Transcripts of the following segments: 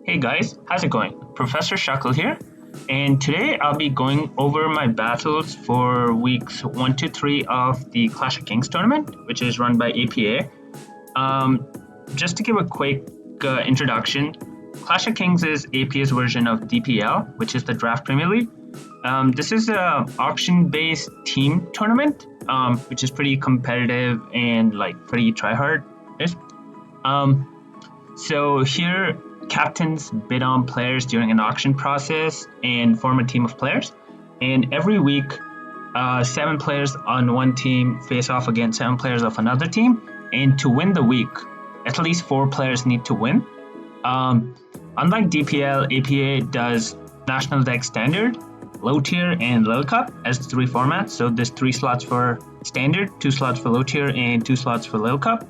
Hey guys, how's it going? Professor Shackle here, and today I'll be going over my battles for weeks 1 to 3 of the Clash of Kings tournament, which is run by APA. Um, just to give a quick introduction, Clash of Kings is APA's version of DPL, which is the Draft Premier League. This is a auction-based team tournament, which is pretty competitive and pretty try-hard-ish. So here, captains bid on players during an auction process and form a team of players. And every week, 7 players on one team face off against 7 players of another team. And to win the week, at least 4 players need to win. Unlike DPL, APA does National Deck Standard, Low Tier, and Little Cup as 3 formats. So there's 3 slots for Standard, 2 slots for Low Tier, and 2 slots for Little Cup.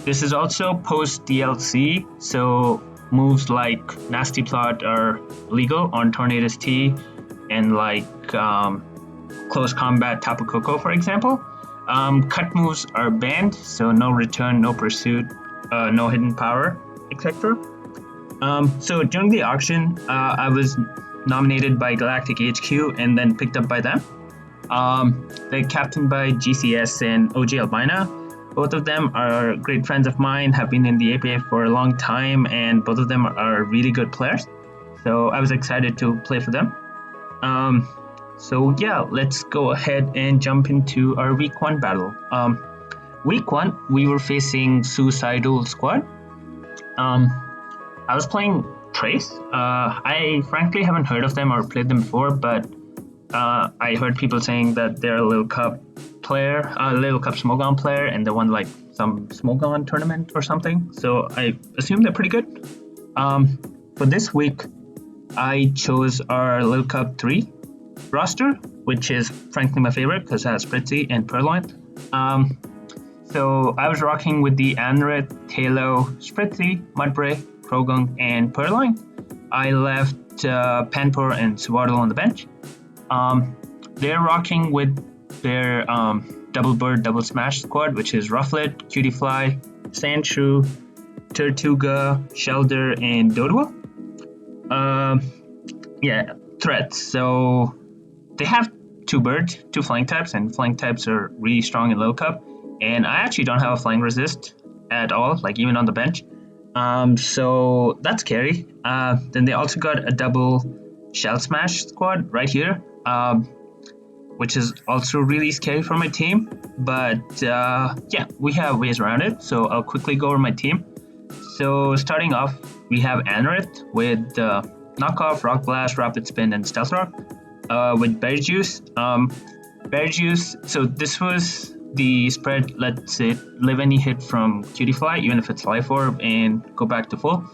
This is also post DLC, so moves like Nasty Plot are legal on Tornado's T, and Close Combat Tapu Koko, for example. Cut moves are banned, so no return, no pursuit, no hidden power, etc. So during the auction, I was nominated by Galactic HQ and then picked up by them. They're captained by GCS and OG Albina. Both of them are great friends of mine, have been in the APA for a long time, and both of them are really good players. So I was excited to play for them. So yeah, let's go ahead and jump into our week 1 battle. Week 1, we were facing Suicidal Squad. I was playing Trace. I frankly haven't heard of them or played them before, but I heard people saying that they're a Little Cup player, Little Cup Smogon player, and they won some Smogon tournament or something. So I assume they're pretty good. For this week, I chose our Little Cup 3 roster, which is frankly my favorite because it has Spritzy and Purloin. So I was rocking with the Anret, Talo, Spritzy, Mudbray, Krogung, and Purloin. I left Panpour and Swaddle on the bench. They're rocking with their Double Bird, Double Smash squad, which is Rufflet, Cutiefly, Sandshrew, Tortuga, Shelder, and Doduo. Threats. So they have 2 birds, 2 flying types, and flying types are really strong in Little Cup. And I actually don't have a flying resist at all, even on the bench. So that's scary. Then they also got a double Shell Smash squad right here, which is also really scary for my team. But we have ways around it. So I'll quickly go over my team. So starting off, we have Anorith with Knockoff, Rock Blast, Rapid Spin, and Stealth Rock. With Berry Juice. Berry Juice, so this was the spread, let's say, live any hit from Cutiefly, even if it's Life Orb, and go back to full.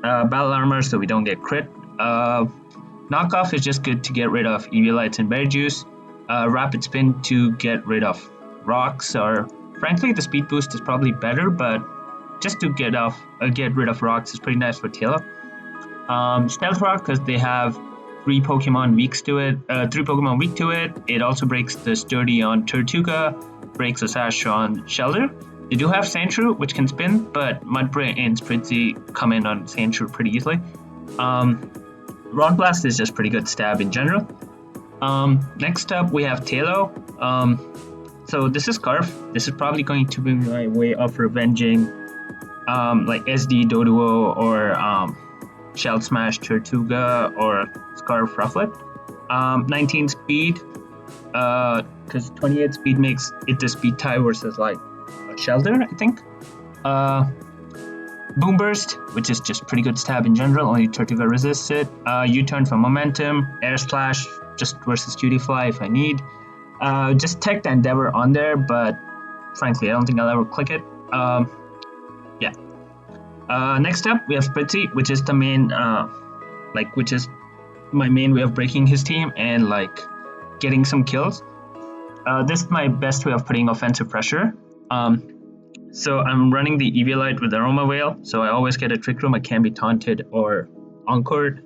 Battle Armor, so we don't get crit. Knockoff is just good to get rid of Eviolites and Berry Juice. Rapid Spin to get rid of rocks, or frankly the speed boost is probably better, but just to get rid of rocks is pretty nice for Taylor. Stealth Rock, because they have 3 Pokemon weak to it. It also breaks the Sturdy on Tortuga, breaks the Sash on Shelder. They do have Sandshrew, which can spin, but Mudbray and Spritzy come in on Sandshrew pretty easily. Rock Blast is just pretty good stab in general. Next up, we have Talo. So this is Scarf. This is probably going to be my way of revenging SD Doduo or Shell Smash Tortuga or Scarf Rufflet. 19 speed, because 28 speed makes it the speed tie versus a Shelter, I think. Boom Burst, which is just pretty good stab in general, only Tortuga resists it. U-turn for momentum, Air Slash just versus Cutiefly if I need. Just Tech Endeavor on there, but frankly I don't think I'll ever click it. Next up we have Spritzy, which is the main which is my main way of breaking his team and getting some kills. This is my best way of putting offensive pressure. So I'm running the Eviolite with Aroma Veil, so I always get a Trick Room. I can be taunted or encored.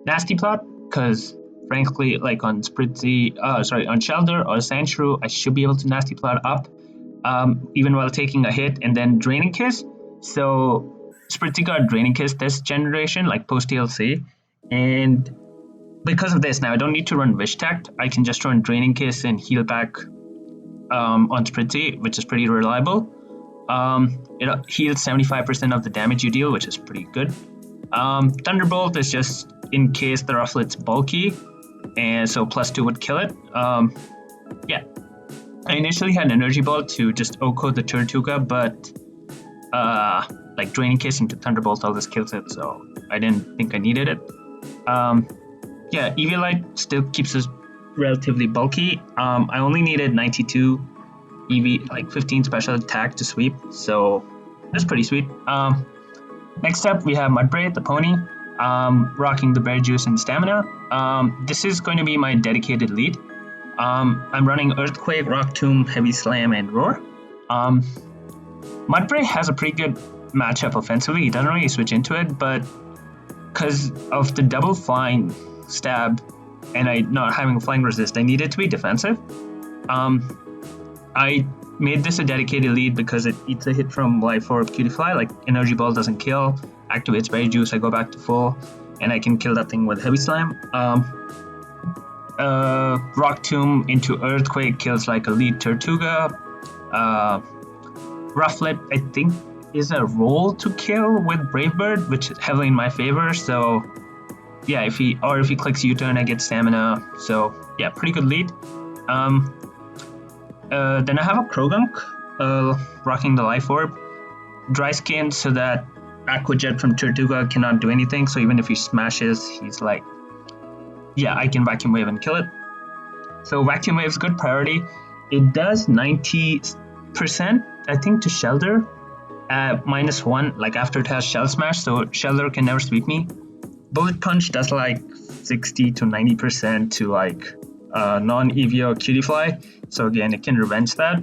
Nasty Plot, because frankly, on Spritzy, on Shelder or Sandshrew, I should be able to Nasty Plot up, even while taking a hit, and then Draining Kiss. So Spritzy got Draining Kiss this generation, like post DLC, and because of this, now I don't need to run Wish Tech. I can just run Draining Kiss and heal back on Spritzy, which is pretty reliable. It heals 75% of the damage you deal, which is pretty good. Thunderbolt is just in case the Rufflet's bulky, and so +2 would kill it. Yeah. I initially had Energy Ball to just OHKO the Tortuga, but like Draining Kiss into Thunderbolt always kills it, so I didn't think I needed it. Yeah, Eviolite still keeps us relatively bulky. I only needed 92 EV, like 15 special attack to sweep, so that's pretty sweet. Next up, we have Mudbray, the pony, rocking the Berry Juice and Stamina. This is going to be my dedicated lead. I'm running Earthquake, Rock Tomb, Heavy Slam, and Roar. Mudbray has a pretty good matchup offensively. He doesn't really switch into it, but because of the double flying stab and I not having a flying resist, I need it to be defensive. I made this a dedicated lead because it eats a hit from Life Orb, Cutie Fly. Like Energy Ball doesn't kill, activates Berry Juice, I go back to full, and I can kill that thing with Heavy Slam. Rock Tomb into Earthquake kills like a lead Tortuga. Rufflet, I think, is a roll to kill with Brave Bird, which is heavily in my favor. So yeah, if he clicks U-turn, I get stamina. So yeah, pretty good lead. Then I have a Krogunk, rocking the Life Orb, Dry Skin, so that Aqua Jet from Tortuga cannot do anything. So even if he smashes, he's like, yeah, I can Vacuum Wave and kill it. So Vacuum Wave is good priority. It does 90%, I think, to Shelter at -1, like after it has Shell Smash, so Shelter can never sweep me. Bullet Punch does like 60 to 90% to like non-EVO Cutie Fly, so again, it can revenge that.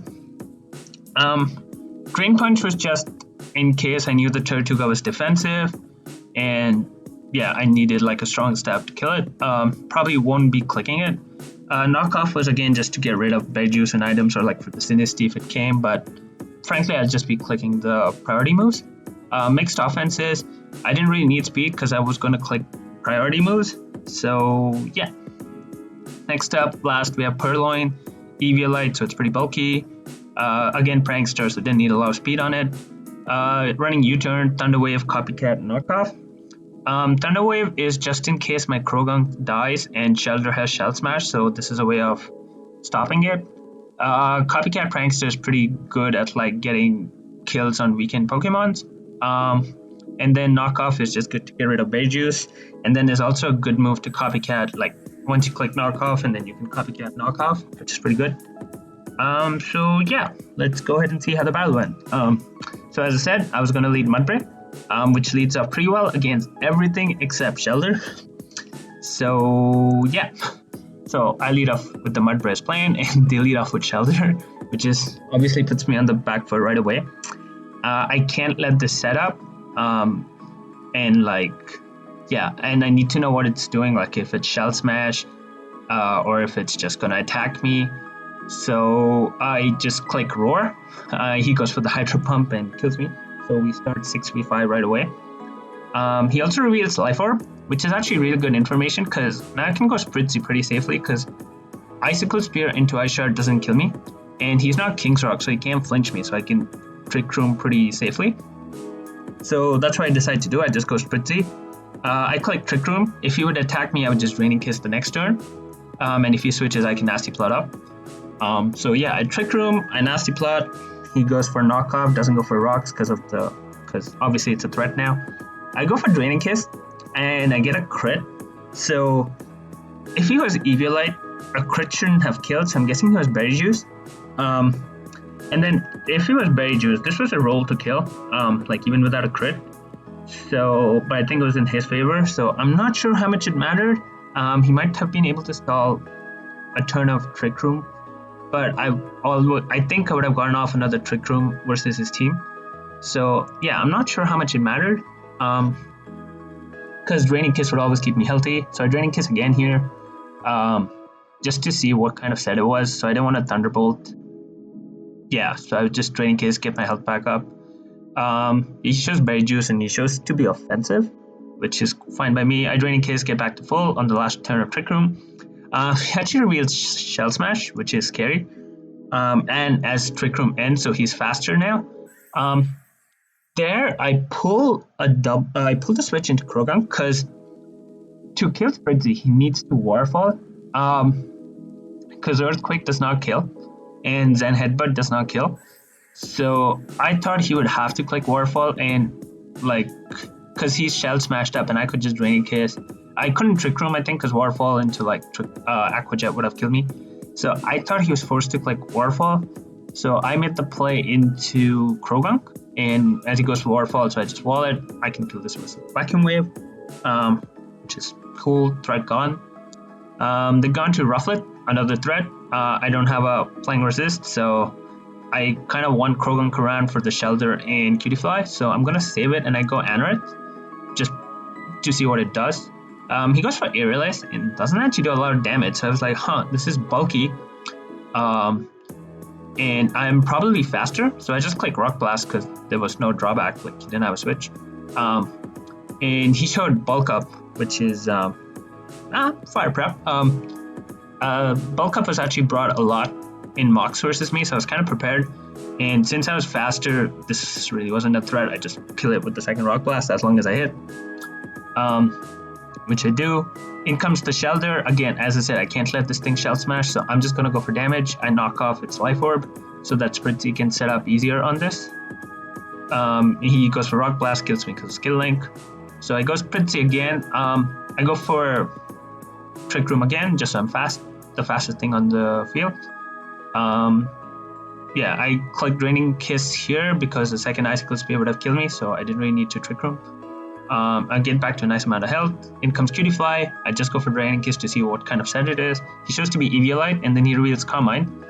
Drain Punch was just in case I knew the Tortuga was defensive, and yeah, I needed like a strong stab to kill it. Probably won't be clicking it. Knockoff was again just to get rid of Berry Juice and items, or like for the Sinisty if it came, but frankly, I'd just be clicking the priority moves. Mixed offenses, I didn't really need speed because I was going to click priority moves, so yeah. Next up, last, we have Purloin, Eviolite, so it's pretty bulky. Again, Prankster, so didn't need a lot of speed on it. Running U-turn, Thunder Wave, Copycat, Knockoff. Thunder Wave is just in case my Krogunk dies and Shelter has Shell Smash, so this is a way of stopping it. Copycat Prankster is pretty good at like getting kills on weakened Pokemons. And then Knockoff is just good to get rid of Berry Juice. And then there's also a good move to Copycat, like once you click Knockoff and then you can Copycat Knockoff, which is pretty good. So yeah, let's go ahead and see how the battle went. So as I said, I was going to lead Mudbray, which leads off pretty well against everything except Shelter. So yeah, so I lead off with the Mudbray's plan and they lead off with Shelter, which is obviously puts me on the back foot right away. I can't let this set up, and like, yeah, and I need to know what it's doing, like if it's Shell Smash, or if it's just gonna attack me. So I just click Roar. He goes for the Hydro Pump and kills me. So we start 6v5 right away. He also reveals Life Orb, which is actually really good information because now I can go Spritzy pretty safely because Icicle Spear into Ice Shard doesn't kill me, and he's not King's Rock, so he can't flinch me, so I can Trick Room pretty safely. So that's what I decide to do. I just go Spritzy. I click Trick Room. If he would attack me, I would just Draining Kiss the next turn. And if he switches, I can Nasty Plot up. So yeah, I Trick Room, I Nasty Plot. He goes for Knockoff, doesn't go for Rocks because obviously it's a threat now. I go for Draining Kiss, and I get a crit. So if he was Eviolite, a crit shouldn't have killed, so I'm guessing he was Berry Juice. And then if he was Berry Juice, this was a roll to kill, like even without a crit. So, but I think it was in his favor, so I'm not sure how much it mattered. He might have been able to stall a turn of Trick Room, but I think I would have gotten off another Trick Room versus his team. So yeah, I'm not sure how much it mattered, because Draining Kiss would always keep me healthy. So I Draining Kiss again here, just to see what kind of set it was. So I didn't want to Thunderbolt. Yeah, so I would just Draining Kiss, get my health back up. He shows Berry Juice and he shows to be offensive, which is fine by me. I Draining Kiss, get back to full on the last turn of Trick Room. He actually reveals Shell Smash, which is scary. And as Trick Room ends, so he's faster now. There, I pull the switch into Krogan because to kill Spritzy, he needs to Waterfall. Because Earthquake does not kill, and Zen Headbutt does not kill. So I thought he would have to click Waterfall and like, because he's Shell Smashed up, and I could just Draining Kiss. I couldn't Trick Room, I think, because Waterfall into like Aqua Jet would have killed me. So I thought he was forced to click Waterfall. So I made the play into Krogunk, and as he goes for Waterfall, so I just wall it. I can kill this with Vacuum Wave, which is cool. Threat gone. They gone to Rufflet, another threat. I don't have a Flying Resist, so I kind of want Krogunk around for the Shelter and Cutie Fly. So I'm gonna save it, and I go Anorith just to see what it does. He goes for Aerial Ace and doesn't actually do a lot of damage. So I was like, this is bulky. And I'm probably faster, so I just click Rock Blast because there was no drawback, like he didn't have a switch. And he showed Bulk Up, which is Fire Prep. Bulk Up was actually brought a lot in Mox versus me, so I was kind of prepared. And since I was faster, this really wasn't a threat. I just kill it with the second Rock Blast as long as I hit. Which I do. In comes the Shelter. Again, as I said, I can't let this thing Shell Smash, so I'm just going to go for damage. I knock off its Life Orb so that Spritzy can set up easier on this. He goes for Rock Blast, kills me because of Skill Link. So I go Spritzy again. I go for Trick Room again, just so I'm fast. The fastest thing on the field. Yeah, I click Draining Kiss here because the second Icicle Spear would have killed me, so I didn't really need to Trick Room. I get back to a nice amount of health. In comes Cutie Fly. I just go for Draining Kiss to see what kind of set it is. He shows to be Eviolite, and then he reveals Carmine.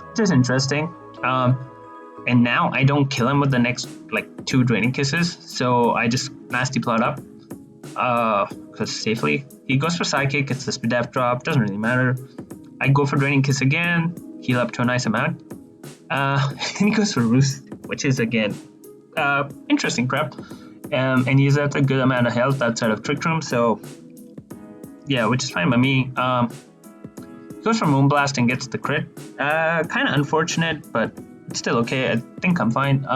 Which is interesting. And now I don't kill him with the next like 2 Draining Kisses, so I just Nasty Plot up. Because safely. He goes for Psychic, it's the Spadef drop, doesn't really matter. I go for Draining Kiss again, heal up to a nice amount. Then he goes for Roost, which is again interesting prep. And he's at a good amount of health outside of Trick Room, so yeah, which is fine by me. Goes for Moonblast and gets the crit. Kind of unfortunate, but it's still okay. I think I'm fine.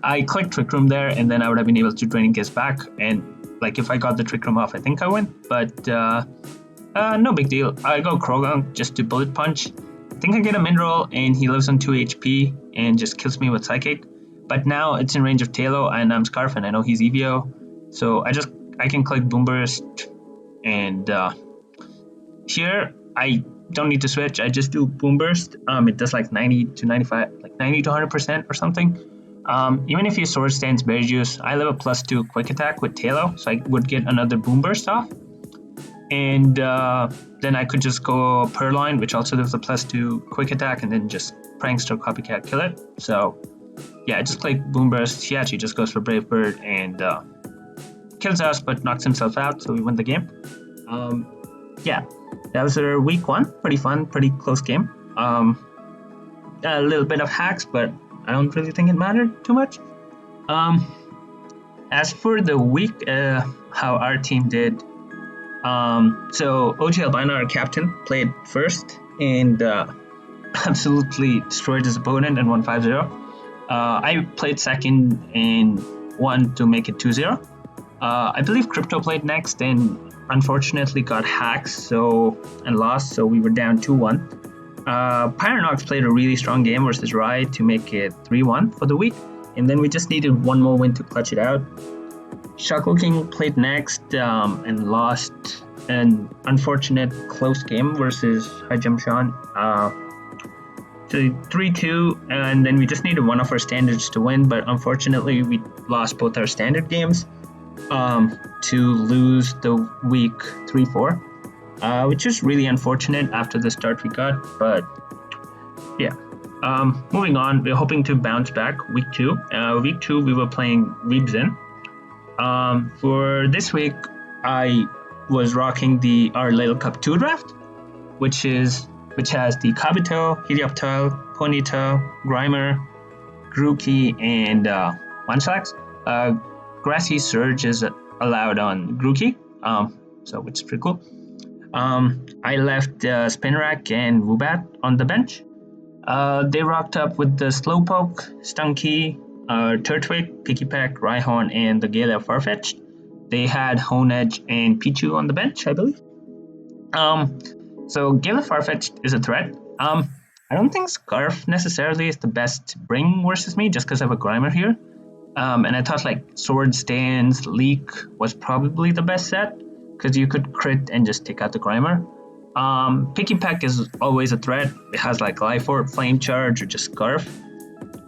I clicked Trick Room there, and then I would have been able to Draining Kiss back, and like if I got the Trick Room off, I think I win, but no big deal. I go Krogunk just to Bullet Punch. I think I get a Mineral, and he lives on 2 HP and just kills me with Psychic. But now it's in range of Talo, and I'm Scarf, and I know he's EVO, so I can click Boom Burst, and here I don't need to switch. I just do Boom Burst. It does like 90 to 95, like 90 to 100% or something. Even if your Sword Stance Berry Juice, I live a +2 Quick Attack with Talo, so I would get another Boom Burst off. And then I could just go Purloin, which also lives a +2 Quick Attack, and then just Prankster Copycat kill it. So yeah, I just click Boom Burst. He actually just goes for Brave Bird and kills us, but knocks himself out, so we win the game. Yeah, that was our week 1. Pretty fun, pretty close game. A little bit of hacks, but I don't really think it mattered too much. As for the week, how our team did. So OG Albino, our captain, played first and absolutely destroyed his opponent and won 5-0. I played second and won to make it 2-0. I believe Crypto played next and unfortunately got hacked and lost, so we were down 2-1. Pyronox played a really strong game versus Rai to make it 3-1 for the week, and then we just needed one more win to clutch it out. Shaco King played next and lost an unfortunate close game versus High Jump Sean. So 3-2, and then we just needed one of our standards to win, but unfortunately we lost both our standard games to lose the week 3-4, which is really unfortunate after the start we got, but yeah. Moving on, we're hoping to bounce back week 2. Week 2 we were playing Weebzin. For this week, I was rocking our Little Cup 2 draft, which has the Kabuto, Helioptile, Ponyta, Grimer, Grookey, and Munchlax. Grassy Surge is allowed on Grookey, so which is pretty cool. I left Spinarak and Woobat on the bench. They rocked up with the Slowpoke, Stunky, Turtwig, Pikipek, Rhyhorn, and the Gala Farfetch'd. They had Honedge and Pichu on the bench, I believe. So Gala Farfetch'd is a threat. I don't think Scarf necessarily is the best to bring versus me, just because I have a Grimer here. And I thought like Sword Stance, Leak was probably the best set, because you could crit and just take out the Grimer. Pikipek is always a threat. It has like Life Orb, Flame Charge, or just Scarf.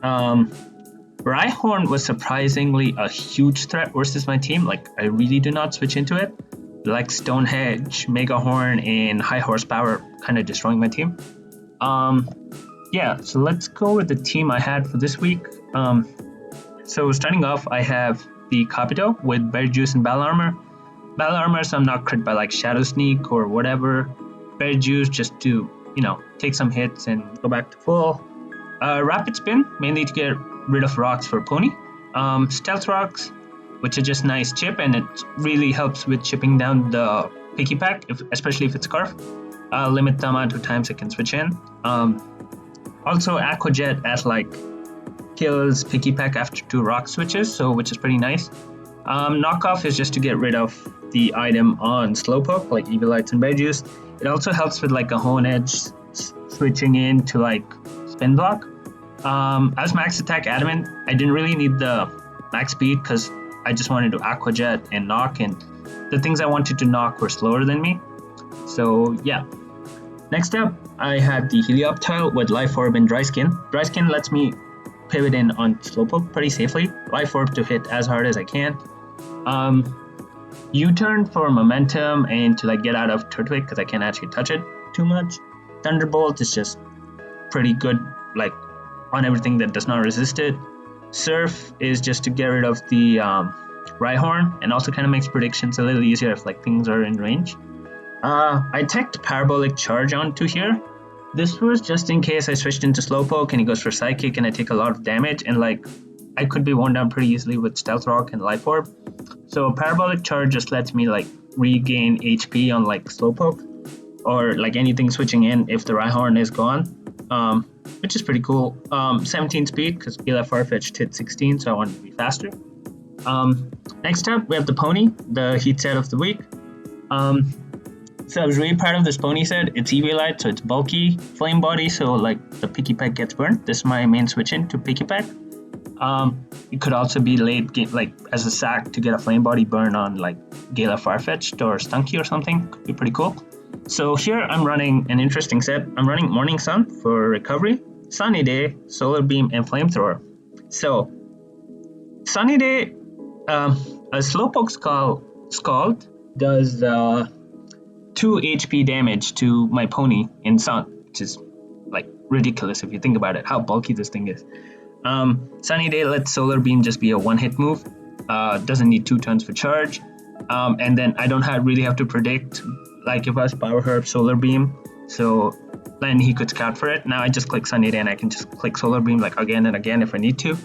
Rhyhorn was surprisingly a huge threat versus my team. Like, I really do not switch into it. Like Stonehenge, Mega Horn, and High Horsepower kind of destroying my team. Yeah, so let's go with the team I had for this week. So starting off, I have the Capito with Berry Juice and Battle Armor. Battle Armor, so I'm not crit by like Shadow Sneak or whatever. Berry Juice just to, take some hits and go back to full. Rapid Spin, mainly to get rid of rocks for Pony. Stealth Rocks, which are just nice chip, and it really helps with chipping down the Pikipek, especially if it's Scarf. Limit the amount of times it can switch in. Also, Aqua Jet at kills Pikipek after 2 rock switches, so which is pretty nice. Knockoff is just to get rid of the item on Slowpoke, like Eviolites and Berry Juice. It also helps with a Honedge switching in to Spin Block. As max attack Adamant, I didn't really need the max speed because I just wanted to Aqua Jet and knock, and the things I wanted to knock were slower than me. So yeah. Next up, I had the Helioptile with Life Orb and Dry Skin. Dry Skin lets me pivot in on Slowpoke pretty safely. Life Orb to hit as hard as I can. U-turn for momentum and to get out of Turtwig because I can't actually touch it too much. Thunderbolt is just pretty good on everything that does not resist it. Surf is just to get rid of the Rhyhorn, and also kind of makes predictions a little easier if things are in range. I teched Parabolic Charge onto here. This was just in case I switched into Slowpoke and he goes for Psychic and I take a lot of damage, and I could be worn down pretty easily with Stealth Rock and Life Orb. So Parabolic Charge just lets me regain HP on Slowpoke or anything switching in if the Rhyhorn is gone, which is pretty cool. 17 speed because Gila Farfetch'd hit 16, so I wanted to be faster. Next up, we have the Pony, the heat set of the week. So I was really proud of this Pony set. It's Eviolite, so it's bulky, flame body, so the Pikipek gets burnt. This is my main switch in to Pikipek. It could also be late game, as a sack to get a flame body burn on Gala Farfetch'd or Stunky or something. Could be pretty cool. So here I'm running an interesting set. I'm running Morning Sun for recovery, Sunny Day, Solar Beam, and Flamethrower. So Sunny Day, a Slowpoke Scald does 2 HP damage to my Pony in Sun, which is ridiculous if you think about it, how bulky this thing is. Sunny Day lets Solar Beam just be a 1-hit move, doesn't need 2 turns for charge, and then I don't really have to predict if I was Power Herb Solar Beam, so then he could scout for it. Now I just click Sunny Day and I can just click Solar Beam again and again if I need to.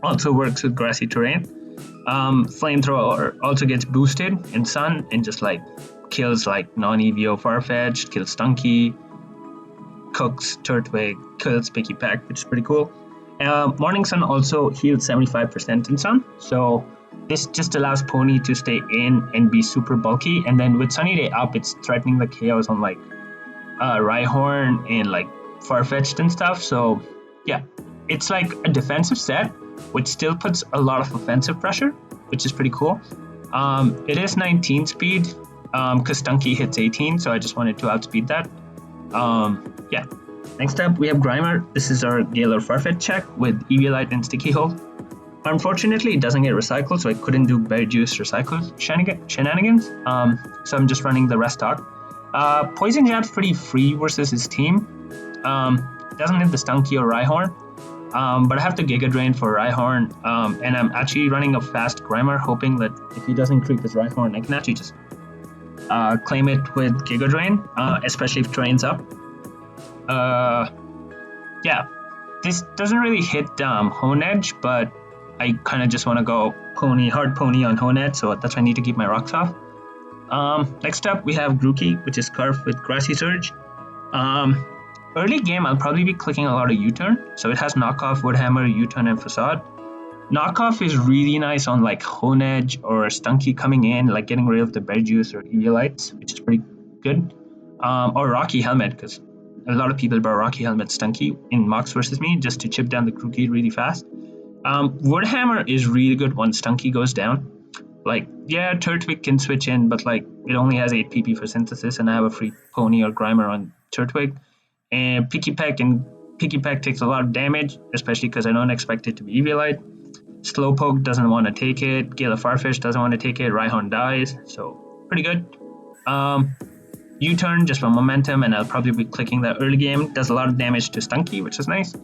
Also works with grassy terrain. Flamethrower also gets boosted in Sun and just kills non-EVO Farfetch'd, kills Stunky, cooks Turtwig, kills Pikipek, which is pretty cool. Morning Sun also heals 75% in Sun, so this just allows Pony to stay in and be super bulky, and then with Sunny Day up, it's threatening the chaos on Rhyhorn and Farfetch'd and stuff. So yeah, it's a defensive set, which still puts a lot of offensive pressure, which is pretty cool. It is 19 speed, because Stunky hits 18, so I just wanted to outspeed that. Yeah. Next up, we have Grimer. This is our Galar Farfetch'd check with Eviolite and Sticky Hole. Unfortunately, it doesn't get recycled, so I couldn't do Berry Juice recycle shenanigans. So I'm just running the Restock. Poison Jab's pretty free versus his team. Doesn't hit the Stunky or Rhyhorn. But I have the Giga Drain for Rhyhorn, and I'm actually running a fast Grimer, hoping that if he doesn't creep his Rhyhorn, I can actually just claim it with Giga Drain, especially if Drain's up. Yeah. This doesn't really hit Hone Edge, but I kind of just want to go hard pony on Hone Edge, so that's why I need to keep my rocks off. Next up, we have Grookey, which is Scarf with Grassy Surge. Early game, I'll probably be clicking a lot of U-turn, so it has Knockoff, Woodhammer, U-turn, and Facade. Knockoff is really nice on like Hone Edge or Stunky coming in, like getting rid of the Bear Juice or Eviolites, which is pretty good. Or Rocky Helmet, because a lot of people buy Rocky Helmet Stunky in Mox versus me just to chip down the Grookey really fast. Woodhammer is really good when Stunky goes down. Like, yeah, Turtwig can switch in, but like it only has 8 PP for Synthesis, and I have a free Pony or Grimer on Turtwig. And Picky Peck takes a lot of damage, especially because I don't expect it to be Eviolite. Slowpoke doesn't want to take it. Gale of Farfish doesn't want to take it. Rhyhorn dies, so pretty good. U-turn just for momentum, and I'll probably be clicking that early game. Does a lot of damage to Stunky, which is nice.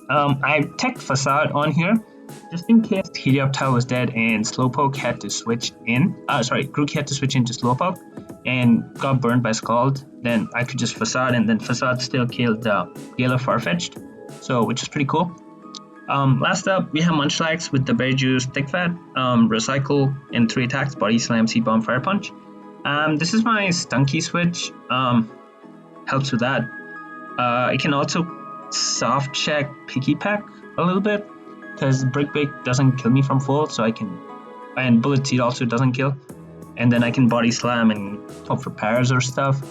I teched Facade on here, just in case Helioptile was dead and Slowpoke had to switch in. Grookey had to switch into Slowpoke and got burned by Scald. Then I could just Facade, and then Facade still killed Gale of Farfetch'd, so which is pretty cool. Last up, we have Munchlax with the Berry Juice, Thick Fat, Recycle, and 3 attacks, Body Slam, Seed Bomb, Fire Punch. This is my Stunky switch, helps with that. I can also soft check Picky Peck a little bit, because Brick Bake doesn't kill me from full, so I can, and Bullet Seed also doesn't kill, and then I can Body Slam and hope for pairs or stuff.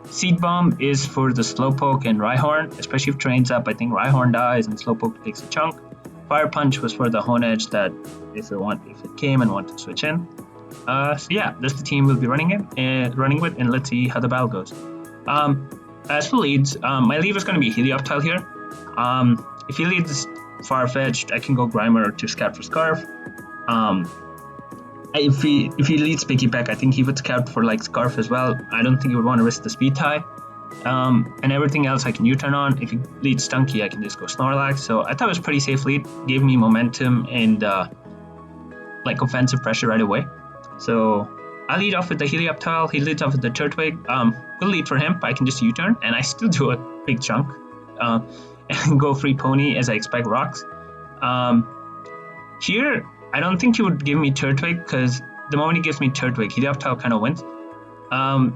Seed Bomb is for the Slowpoke and Rhyhorn, especially if trains up. I think Rhyhorn dies and Slowpoke takes a chunk. Fire Punch was for the Hone Edge that if it came and wanted to switch in. So yeah, that's the team we'll be running with, and let's see how the battle goes. As for leads, my lead is going to be Helioptile here. If he leads Farfetch'd, I can go Grimer to scout for Scarf. If he leads Picky Peck, I think he would scout for like Scarf as well. I don't think he would want to risk the speed tie. And everything else I can U-turn on. If he leads Stunky, I can just go Snorlax. So I thought it was pretty safe lead. Gave me momentum and like offensive pressure right away. So I lead off with the Helioptile. He leads off with the Turtwig. Good lead for him, but I can just U-turn, and I still do a big chunk. And go free Pony as I expect rocks. Here, I don't think he would give me Turtwig, because the moment he gives me Turtwig, Helioptile kind of wins.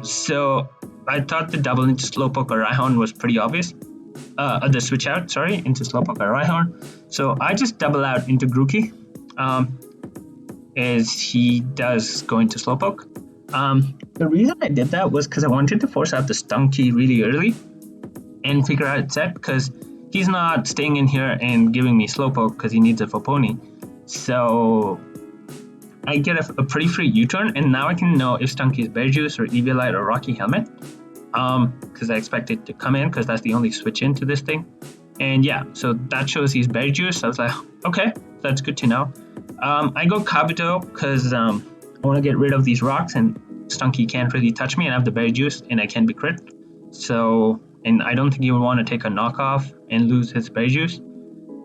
So I thought the double into Slowpoke or Rhyhorn was pretty obvious. The switch out, into Slowpoke or Rhyhorn. So I just double out into Grookey, as he does go into Slowpoke. The reason I did that was because I wanted to force out the Stunky really early and figure out its set, because he's not staying in here and giving me Slowpoke because he needs it for Pony. So I get a pretty free U-turn, and now I can know if Stunky is Bear Juice or Eviolite or Rocky Helmet, because I expect it to come in, because that's the only switch into this thing. And yeah, so that shows he's Bear Juice. I was like, okay, that's good to know. I go Kabuto because I want to get rid of these rocks, and Stunky can't really touch me, and I have the Bear Juice, and I can be crit. So, and I don't think he would want to take a knockoff and lose his Bear Juice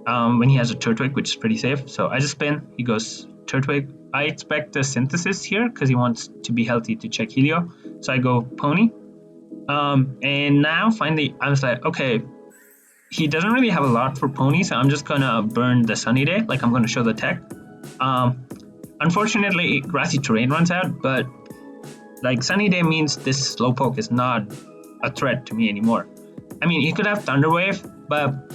when he has a Turtwig, which is pretty safe. So I just spin, he goes Turtwig. I expect the Synthesis here because he wants to be healthy to check Helio. So I go Pony. And now finally, I was like, okay, he doesn't really have a lot for Pony, so I'm just gonna burn the Sunny Day, like I'm gonna show the tech. Unfortunately, Grassy Terrain runs out, but like Sunny Day means this Slowpoke is not a threat to me anymore. I mean, he could have Thunder Wave, but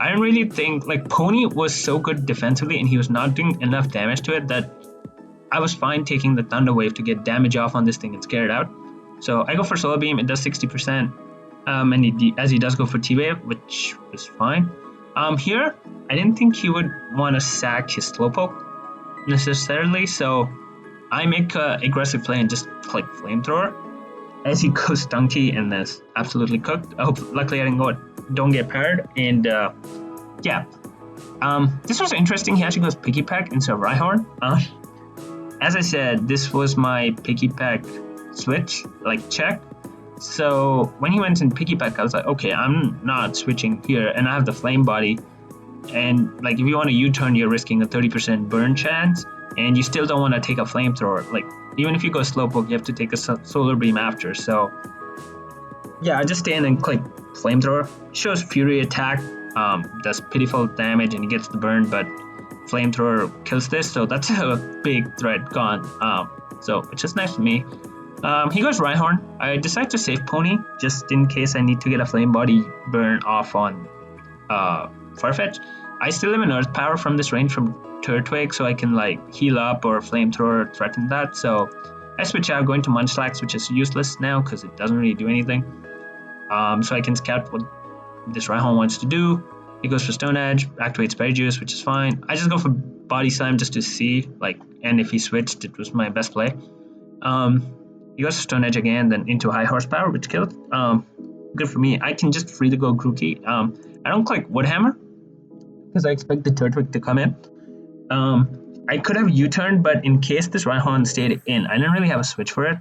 I don't really think, like, Pony was so good defensively and he was not doing enough damage to it that I was fine taking the Thunder Wave to get damage off on this thing and scare it out. So I go for Solar Beam, it does 60%, and as he does go for T-Wave, which is fine. Here, I didn't think he would want to sack his Slowpoke necessarily, so I make an aggressive play and just click Flamethrower as he goes Stunky, and that's absolutely cooked. Luckily I don't get paired, and yeah. This was interesting. He actually goes Picky Peck instead of Rhyhorn. As I said, this was my Picky Peck switch, like check. So when he went in Picky Peck, I was like, okay, I'm not switching here, and I have the Flame Body. And like, if you want to U-turn, you're risking a 30% burn chance, and you still don't want to take a Flamethrower. Like, even if you go Slowpoke, you have to take a Solar Beam after. So yeah, I just stand and click Flamethrower. Shows Fury attack, does pitiful damage and he gets the burn, but Flamethrower kills this, so that's a big threat gone. So it's just nice for me. He goes Rhyhorn. I decide to save Pony just in case I need to get a Flame Body burn off on Farfetch. I still have an Earth Power from this range from Turtwig, so I can like heal up or Flamethrower threaten that. So I switch out, going to Munchlax, which is useless now because it doesn't really do anything. So I can scout what this Rhyhorn wants to do. He goes for Stone Edge, activates Berry Juice, which is fine. I just go for Body Slam just to see, like, and if he switched, it was my best play. He goes for Stone Edge again, then into High Horsepower, which killed. Good for me. I can just free to go Grookey. I don't click Woodhammer because I expect the Turtwig to come in. I could have U-turned, but in case this Rhyhorn stayed in, I didn't really have a switch for it.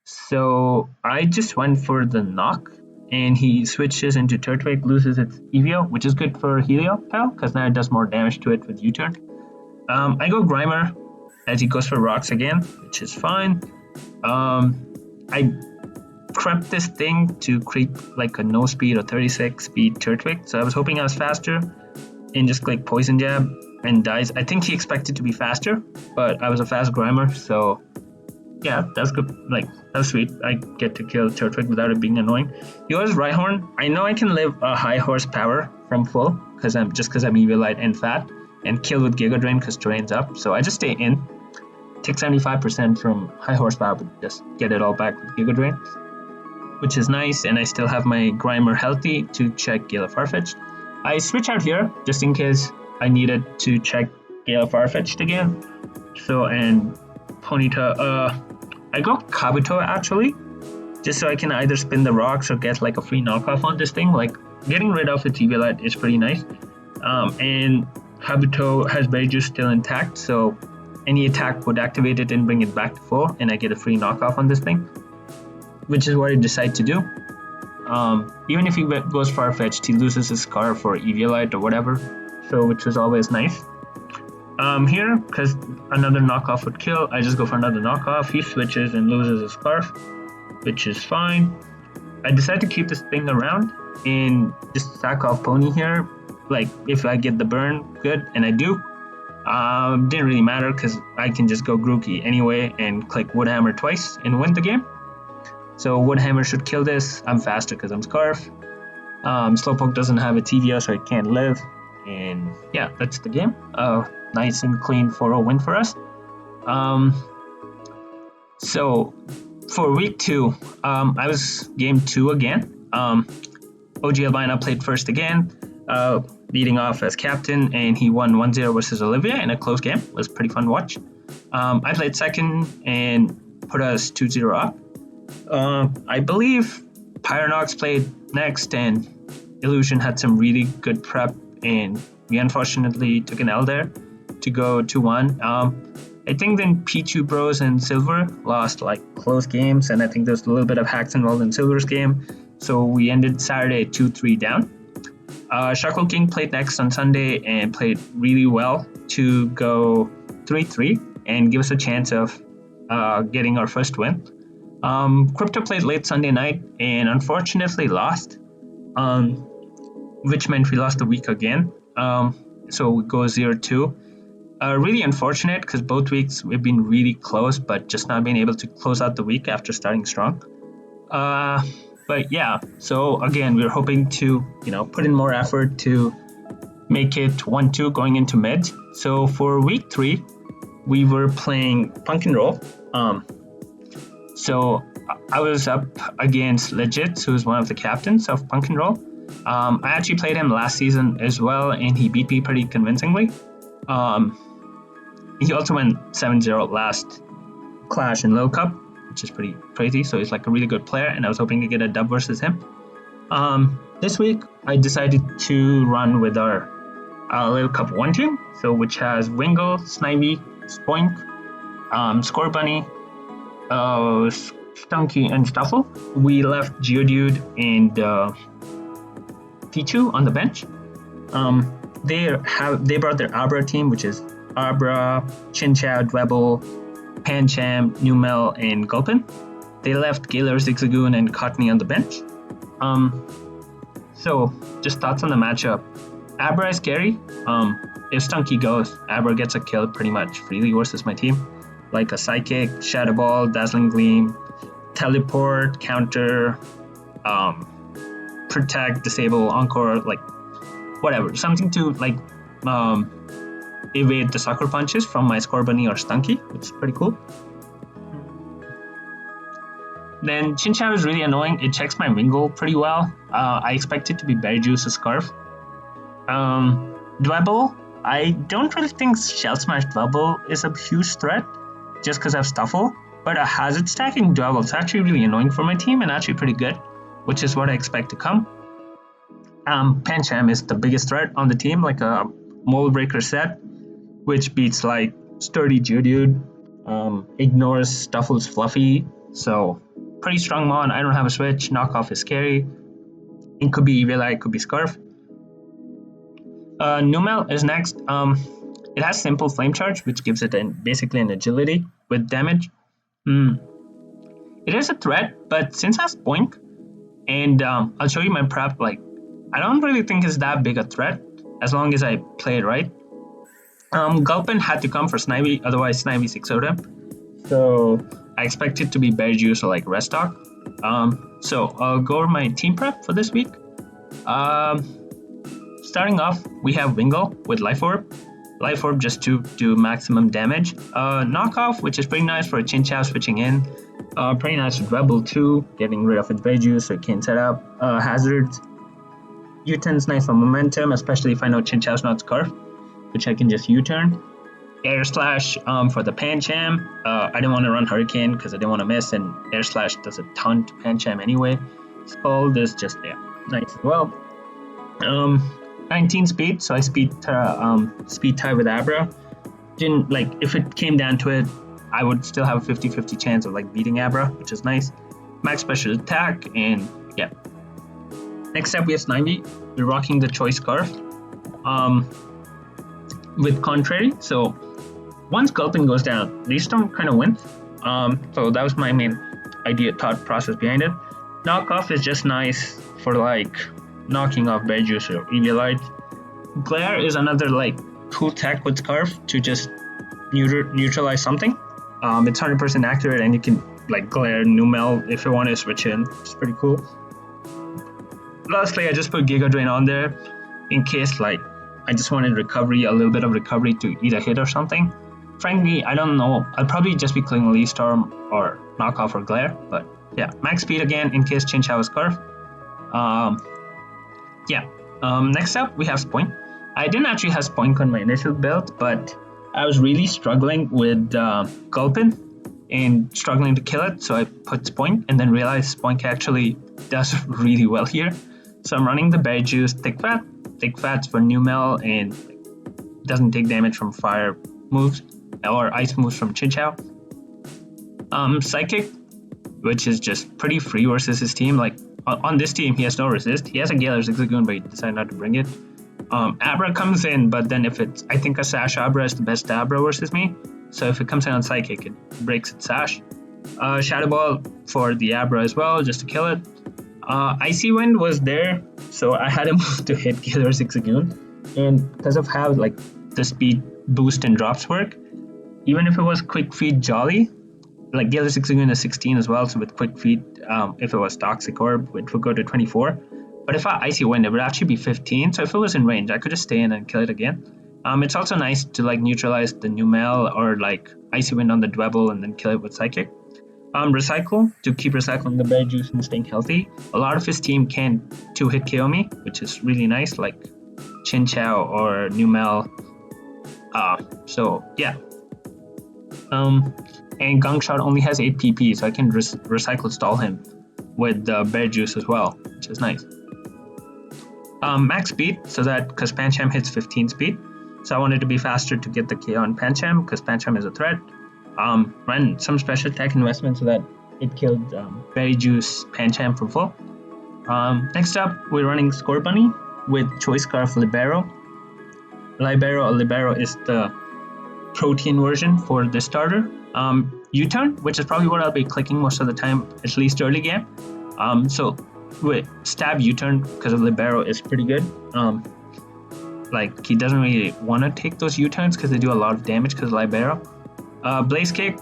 So I just went for the knock, and he switches into Turtwig, loses its EVO, which is good for Helio Pal, because now it does more damage to it with U-turn. I go Grimer, as he goes for Rocks again, which is fine. I prepped this thing to create like a no speed or 36 speed Turtwig, so I was hoping I was faster, and just click Poison Jab and dies. I think he expected to be faster, but I was a fast Grimer, so yeah, that's good. Like, that's sweet. I get to kill Turtwig without it being annoying. He goes Rhyhorn. I know I can live a high horsepower from full because I'm Eviolite and fat, and kill with Giga Drain because terrain's up. So I just stay in, take 75% from high horsepower, but just get it all back with Giga Drain, which is nice. And I still have my Grimer healthy to check Gale of Farfetch'd. I switch out here just in case I needed to check Gale of Farfetch'd again. So, and Ponyta, I go Kabuto actually, just so I can either spin the rocks or get like a free knockoff on this thing. Like, getting rid of its Eviolite is pretty nice. And Kabuto has Berry Juice still intact, so any attack would activate it and bring it back to full, and I get a free knockoff on this thing, which is what I decide to do. Even if he goes Farfetch'd, he loses his Scarf or Eviolite or whatever, so which was always nice. Here, because another knockoff would kill, I just go for another knockoff. He switches and loses his Scarf, which is fine. I decide to keep this thing around and just sack off Pony here. Like, if I get the burn, good, and I do. Didn't really matter because I can just go Grookey anyway and click Woodhammer twice and win the game. So Woodhammer should kill this. I'm faster because I'm Scarf. Slowpoke doesn't have a TVO, so it can't live. And yeah, that's the game. Nice and clean 4-0 win for us. So for week 2, I was game 2 again. OG Albina played first again, leading off as captain, and he won 1-0 versus Olivia in a close game. It was pretty fun to watch. I played second and put us 2-0 up. I believe Pyronox played next, and Illusion had some really good prep, and we unfortunately took an L there to go 2-1. I think then Pichu Bros and Silver lost like close games, and I think there's a little bit of hacks involved in Silver's game, so we ended Saturday 2-3 down. Shuckle King played next on Sunday and played really well to go 3-3 and give us a chance of getting our first win. Crypto played late Sunday night and unfortunately lost, which meant we lost the week again. So we go 0-2. Really unfortunate because both weeks we've been really close, but just not being able to close out the week after starting strong. But yeah, so again, we're hoping to, put in more effort to make it 1-2 going into mid. So for week 3, we were playing Pumpkin Roll. So I was up against Legit, who is one of the captains of Pumpkin Roll. I actually played him last season as well, and he beat me pretty convincingly. He also went 7-0 last Clash in Little Cup, which is pretty crazy. So he's like a really good player, and I was hoping to get a dub versus him. This week, I decided to run with our Little Cup 1 team, so which has Wingull, Snivy, Spoink, Scorbunny, Stunky, and Stuffle. We left Geodude and Pichu on the bench. They brought their Abra team, which is Abra, Chinchou, Dwebble, Pancham, Numel, and Gulpin. They left Gaylor, Zigzagoon, and Cottony on the bench. So, just thoughts on the matchup. Abra is scary. If Stunky goes, Abra gets a kill pretty much freely versus my team. Like a Psychic, Shadow Ball, Dazzling Gleam, Teleport, Counter, Protect, Disable, Encore, like whatever. Something to like evade the sucker punches from my Scorbunny or Stunky, which is pretty cool. Then Chinchou is really annoying. It checks my Wingull pretty well. I expect it to be Berry Juice or Scarf. Dwebble, I don't really think Shell Smash Dwebble is a huge threat, just because I have Stuffle. But a Hazard stacking Dwebble is actually really annoying for my team and actually pretty good, which is what I expect to come. Pancham is the biggest threat on the team, like a Mold Breaker set, which beats like Sturdy Geodude, ignores Stuffle's Fluffy, so pretty strong mon. I don't have a switch. Knockoff is scary. It could be Eviolite, it could be Scarf. Numel is next. It has simple Flame Charge, which gives it basically an agility with damage. It is a threat, but since it has Boink, and I'll show you my prep, like, I don't really think it's that big a threat, as long as I play it right. Gulpin had to come for Snivy, otherwise Snivy 6-0'd him. So I expect it to be Berry Juice or like Restock. So I'll go over my team prep for this week. Starting off, we have Wingull with Life Orb. Life Orb just to do maximum damage. Knockoff, which is pretty nice for a Chinchou switching in. Pretty nice with Rebel too, getting rid of its Berry Juice so it can set up. Hazards. U-turn's nice for momentum, especially if I know Chinchou's not Scarf, which I can just U-turn. Air Slash for the Pancham. I didn't want to run Hurricane because I didn't want to miss, and Air Slash does a ton to Pancham anyway. Scald is just nice as well. 19 speed, so I speed tie with Abra. Didn't like if it came down to it, I would still have a 50-50 chance of like beating Abra, which is nice. Max special attack, and yeah. Next up we have Snivy. We're rocking the Choice Scarf. With Contrary, so once Gulpin goes down, Restone kind of wins. So that was my main thought process behind it. Knockoff is just nice for like knocking off Berry Juice or Eviolite. Glare is another like cool tech with Scarf to just neutralize something. It's 100% accurate, and you can like Glare Numel if you want to switch in. It's pretty cool. Lastly, I just put Giga Drain on there in case like I just wanted recovery, a little bit of recovery to eat a hit or something. Frankly, I don't know. I'll probably just be clicking Leaf Storm or Knockoff or Glare, but yeah, max speed again in case Chinchou is Scarf. Next up we have Spoink. I didn't actually have Spoink on my initial build, but I was really struggling with Gulpin and struggling to kill it, so I put Spoink and then realized Spoink actually does really well here. So I'm running the Berry Juice Thick Fats for Numel, and doesn't take damage from fire moves or ice moves from Chinchou. Psychic, which is just pretty free versus his team. Like on this team, he has no resist. He has a Galar Zigzagoon, but he decided not to bring it. Abra comes in, but then I think a Sash Abra is the best Abra versus me. So if it comes in on Psychic, it breaks its Sash. Shadow Ball for the Abra as well, just to kill it. Icy Wind was there, so I had to move to hit Galar Zigzagoon. And because of how like the speed boost and drops work, even if it was Quick Feed Jolly, like Galar Zigzagoon is 16 as well, so with Quick Feed, if it was Toxic Orb, it would go to 24. But if I Icy Wind, it would actually be 15, so if it was in range, I could just stay in and kill it again. It's also nice to like neutralize the Numel or like Icy Wind on the Dwebble and then kill it with Psychic. Recycle, to keep recycling the Berry Juice and staying healthy. A lot of his team can 2-hit KO me, which is really nice, like Chinchou or Numel. So yeah. And Gungshot only has 8 PP, so I can recycle stall him with the Berry Juice as well, which is nice. Max speed, so that because Pancham hits 15 speed, so I wanted to be faster to get the KO on Pancham because Pancham is a threat. Ran some special attack investment so that it killed Berry Juice Pancham for full. Next up, we're running Scorbunny with Choice Scarf Libero. Libero is the protein version for the starter. U-turn, which is probably what I'll be clicking most of the time, at least early game. So Wait, stab U-turn because of Libero is pretty good. Like he doesn't really want to take those U-turns because they do a lot of damage because of Libero. Blaze Kick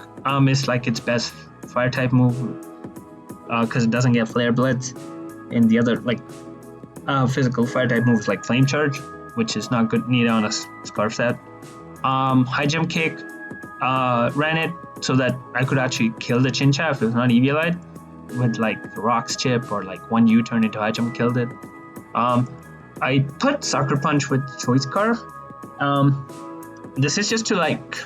is like its best fire type move because it doesn't get Flare Blitz, and the other like physical fire type moves like Flame Charge, which is not good needed on a Scarf set. High Jump Kick ran it so that I could actually kill the Chincha if it was not Eviolite with like Rocks Chip or like one U-turn into High Jump killed it. I put Sucker Punch with Choice Scarf. This is just to like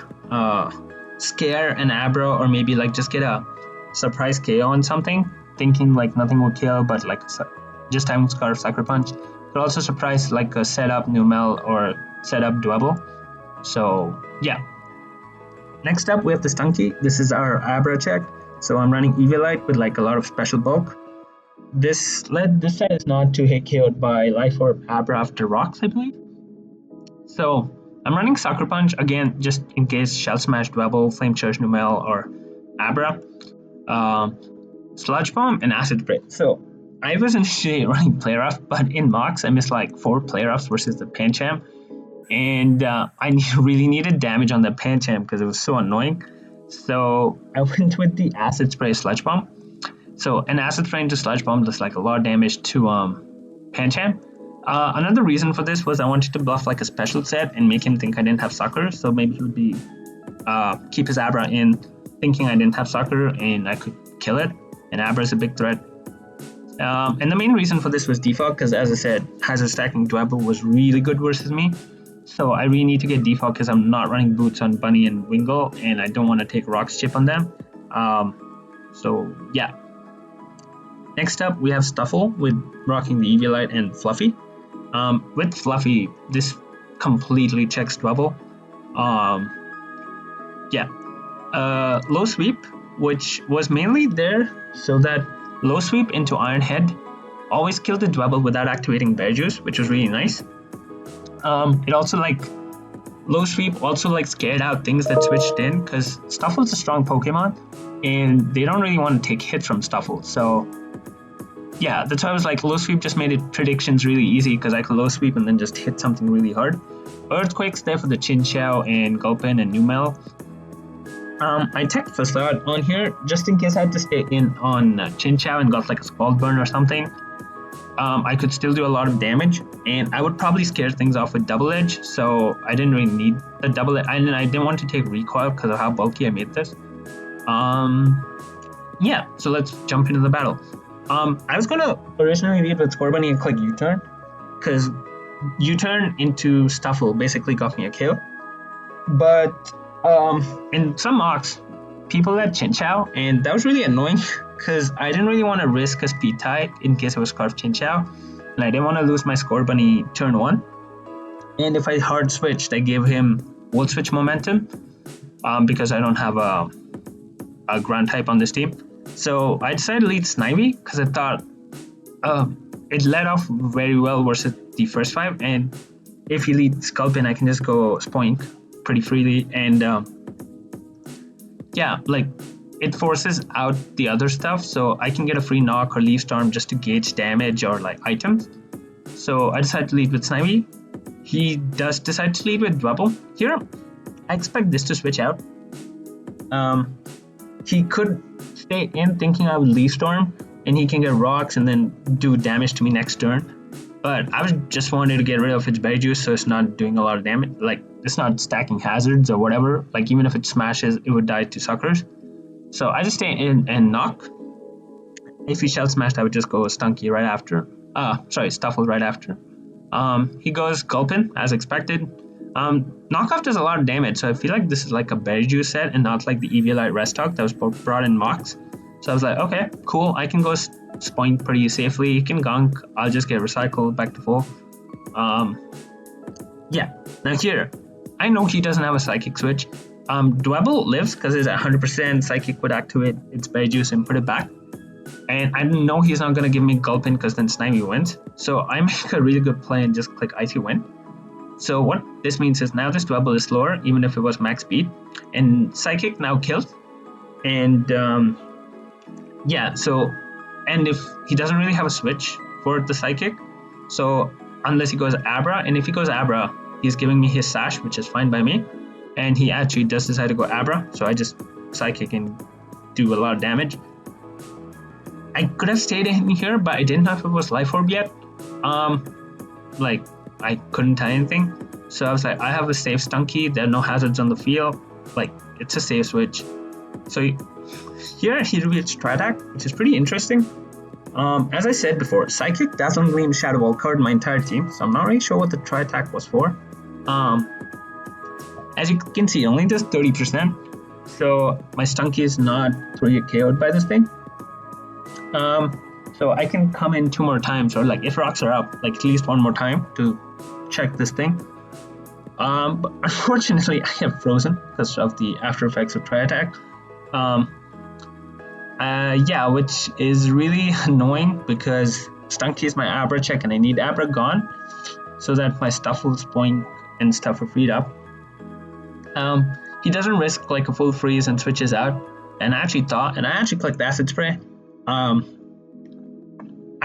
scare an Abra or maybe like just get a surprise KO on something, thinking like nothing will kill, but like just having Scarf Sucker Punch could also surprise like a setup Numel or setup Dwebble. So yeah. Next up we have the Stunky. This is our Abra check. So I'm running Eviolite with like a lot of special bulk. This set is not to hit KO'd by Life Orb Abra after Rocks, I believe. So I'm running Sucker Punch again, just in case Shell Smash, Dwebble, Flame Charge, Numel, or Abra, Sludge Bomb, and Acid Spray. So I was initially running Play Rough, but in Mox I missed like 4 Play Roughs versus the Pancham, and I really needed damage on the Pancham because it was so annoying. So I went with the Acid Spray Sludge Bomb. So an Acid Spray into Sludge Bomb does like a lot of damage to Pancham. Another reason for this was I wanted to bluff like a special set and make him think I didn't have Sucker. So maybe he would be keep his Abra in, thinking I didn't have Sucker and I could kill it. And Abra is a big threat. And the main reason for this was default because, as I said, Hazard Stacking Dwebble was really good versus me. So I really need to get default because I'm not running boots on Bunny and Wingull, and I don't want to take Rocks Chip on them. So yeah. Next up, we have Stuffle with rocking the Eviolite and Fluffy. With Fluffy, this completely checks Dwebble. Yeah. Low Sweep, which was mainly there so that Low Sweep into Iron Head always killed the Dwebble without activating Bear Juice, which was really nice. It also like Low Sweep also like scared out things that switched in because Stuffle's a strong Pokemon and they don't really want to take hits from Stuffle. So yeah, that's why I was like Low Sweep just made it predictions really easy because I could Low Sweep and then just hit something really hard. Earthquake's there for the Chinchou and Gulpin and Numel. I teched Facade on here just in case I had to stay in on Chinchou and got like a Scald Burn or something. I could still do a lot of damage, and I would probably scare things off with Double Edge, so I didn't really need the Double Edge, and I didn't want to take Recoil because of how bulky I made this. Yeah, so let's jump into the battle. I was gonna originally lead with Score Bunny and click U-turn, because U-turn into Stuffle basically got me a kill. But in some mocks, people had Chinchou, and that was really annoying because I didn't really want to risk a speed tie in case it was Scarf Chinchou, and I didn't want to lose my Score Bunny turn 1. And if I hard switched, I gave him Volt Switch momentum because I don't have a ground type on this team. So I decided to lead Snivy because I thought it led off very well versus the first 5, and if he leads Sculpin, I can just go Spoink pretty freely, and yeah, like it forces out the other stuff, so I can get a free knock or Leaf Storm just to gauge damage or like items. So I decided to lead with Snivy. He does decide to lead with Dwebble. Here, I expect this to switch out. He could stay in thinking I would Leaf Storm, and he can get rocks and then do damage to me next turn. But I was just wanted to get rid of its Berry Juice so it's not doing a lot of damage. Like, it's not stacking hazards or whatever. Like, even if it smashes, it would die to suckers. So I just stay in and knock. If he Shell Smashed, I would just go Stunky right after. Stuffle right after. He goes Gulpin, as expected. Knockoff does a lot of damage, so I feel like this is like a Berry Juice set and not like the Eviolite Restock that was brought in Mox. So I was like, okay, cool, I can go Spoink pretty safely. He can Gunk, I'll just get Recycled back to full. Yeah, now here, I know he doesn't have a Psychic Switch. Dwebble lives because it's 100% Psychic would activate its Berry Juice and put it back. And I know he's not going to give me Gulpin because then Snivy wins. So I make a really good play and just click Icy Win. So what this means is now this Dwebble is slower, even if it was max speed. And Psychic now kills. And yeah, so and if he doesn't really have a switch for the psychic, so unless he goes Abra, and if he goes Abra, he's giving me his Sash, which is fine by me, and he actually does decide to go Abra, so I just psychic and do a lot of damage. I could have stayed in here, but I didn't know if it was Life Orb yet. Like, I couldn't tie anything. So I was like, I have a safe Stunky, there are no hazards on the field. Like, it's a safe switch. So here he reveals Tri-Attack, which is pretty interesting. As I said before, Psychic, Dazzling Gleam, Shadow Ball covered my entire team, so I'm not really sure what the Tri-Attack was for. As you can see, it only does 30%, so my Stunky is not really KO'd by this thing. So I can come in 2 more times, or like if rocks are up, like at least 1 more time to check this thing. But unfortunately, I have frozen because of the after effects of Tri-Attack. Yeah, which is really annoying because Stunky is my Abra check and I need Abra gone so that my Stuffle, Spoink, and stuff are freed up. He doesn't risk like a full freeze and switches out. And I actually clicked Acid Spray. I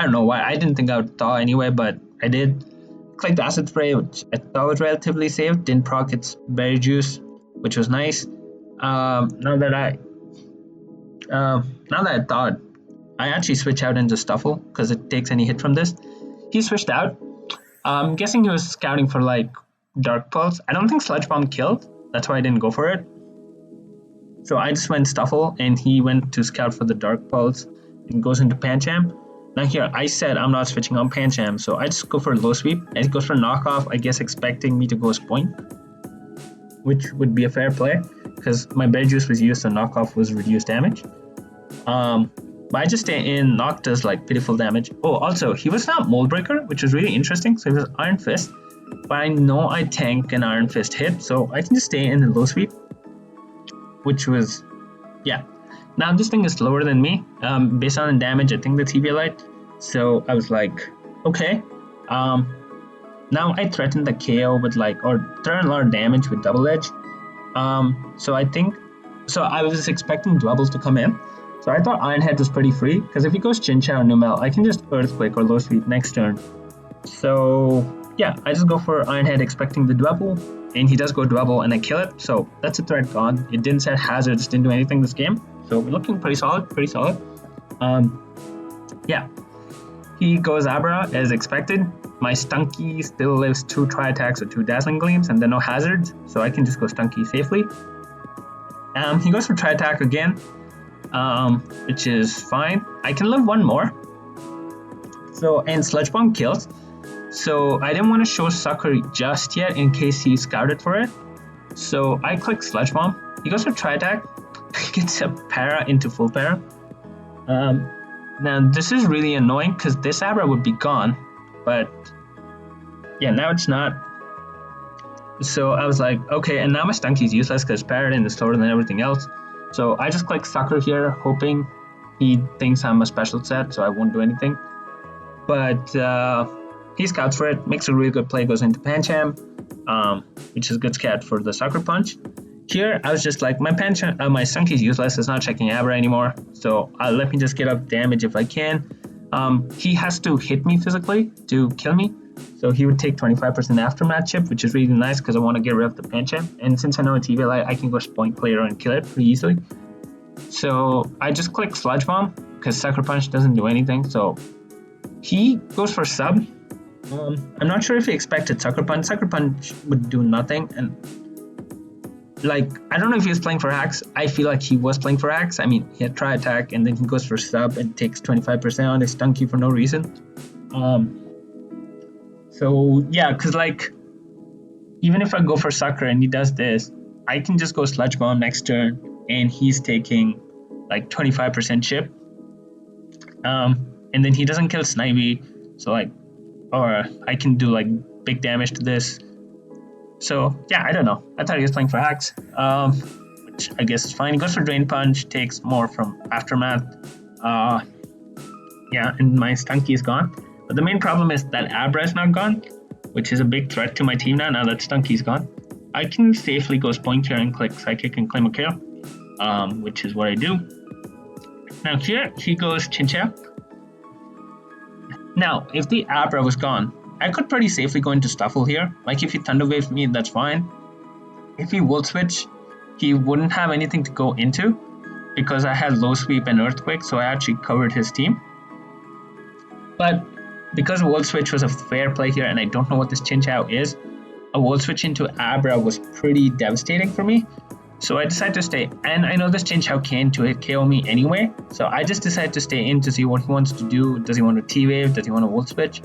don't know why, I didn't think I would thaw anyway, but I did. Clicked Acid Spray, which I thought was relatively safe. Didn't proc its Berry Juice, which was nice. Now that I thought, I actually switch out into Stuffle because it takes any hit from this. He switched out. I'm guessing he was scouting for like Dark Pulse. I don't think Sludge Bomb killed. That's why I didn't go for it. So I just went Stuffle and he went to scout for the Dark Pulse and goes into Pancham. Now here, I said I'm not switching on Pancham, so I just go for a low sweep. And he goes for knockoff, I guess expecting me to go Spoink, which would be a fair play because my Berry Juice was used, so knockoff was reduced damage. But I just stay in. Knock does like pitiful damage. Oh, also, he was not Mold Breaker, which was really interesting. So he was Iron Fist, but I know I tank an Iron Fist hit, so I can just stay in the low sweep, which was, yeah. Now this thing is lower than me, based on the damage, I think the TVA light. So I was like, okay. Now I threaten the KO with like, or threaten a lot of damage with Double Edge. So I was expecting doubles to come in. So I thought Iron Head was pretty free, because if he goes Chinchou or Numel, I can just Earthquake or Low Sweep next turn. So yeah, I just go for Iron Head expecting the double, and he does go double and I kill it. So that's a threat gone. It didn't set hazards, didn't do anything this game. So we're looking pretty solid, yeah. He goes Abra as expected. My Stunky still lives 2 Tri-Attacks or 2 Dazzling Gleams and then no hazards, so I can just go Stunky safely. He goes for Tri-Attack again, which is fine. I can live 1 more. So, and Sludge Bomb kills. So I didn't want to show Sucker just yet in case he scouted for it. So I click Sludge Bomb. He goes for Tri-Attack. Gets a para into full para. Now this is really annoying because this Abra would be gone, but yeah, now it's not. So I was like, okay, and now my Stunky is useless because Paradin is slower than everything else. So I just click Sucker here, hoping he thinks I'm a special set, so I won't do anything. But he scouts for it, makes a really good play, goes into Pancham, which is a good scout for the Sucker Punch. Here, I was just like, my Stunky is useless, it's not checking Abra anymore, so let me just get up damage if I can. He has to hit me physically to kill me, so he would take 25% aftermath chip, which is really nice because I want to get rid of the Pancham. And since I know it's evil, I can go Spoink later and kill it pretty easily. So I just click Sludge Bomb because Sucker Punch doesn't do anything, so he goes for sub. I'm not sure if he expected Sucker Punch. Sucker Punch would do nothing, and like, I don't know if he was playing for hacks. I feel like he was playing for hacks. I mean, he had Tri-Attack and then he goes for sub and takes 25% on his Stunky for no reason. So yeah, because like, even if I go for Sucker and he does this, I can just go Sludge Bomb next turn and he's taking like 25% chip. And then he doesn't kill Snivy, so like, or I can do like big damage to this. So yeah, I don't know. I thought he was playing for hacks, which I guess is fine. He goes for Drain Punch, takes more from Aftermath. Yeah, and my Stunky is gone. But the main problem is that Abra is not gone, which is a big threat to my team now that Stunky is gone. I can safely go Spoink here and click Psychic and claim a kill, which is what I do. Now here, he goes Chinchou. Now, if the Abra was gone, I could pretty safely go into Stuffle here. Like if he Thunder Waves me, that's fine. If he Volt Switch, he wouldn't have anything to go into because I had Low Sweep and Earthquake, so I actually covered his team. But because Volt Switch was a fair play here, and I don't know what this Chinchou is, a Volt Switch into Abra was pretty devastating for me. So I decided to stay, and I know this Chinchou can to hit KO me anyway, so I just decided to stay in to see what he wants to do. Does he want to T-Wave? Does he want to Volt Switch?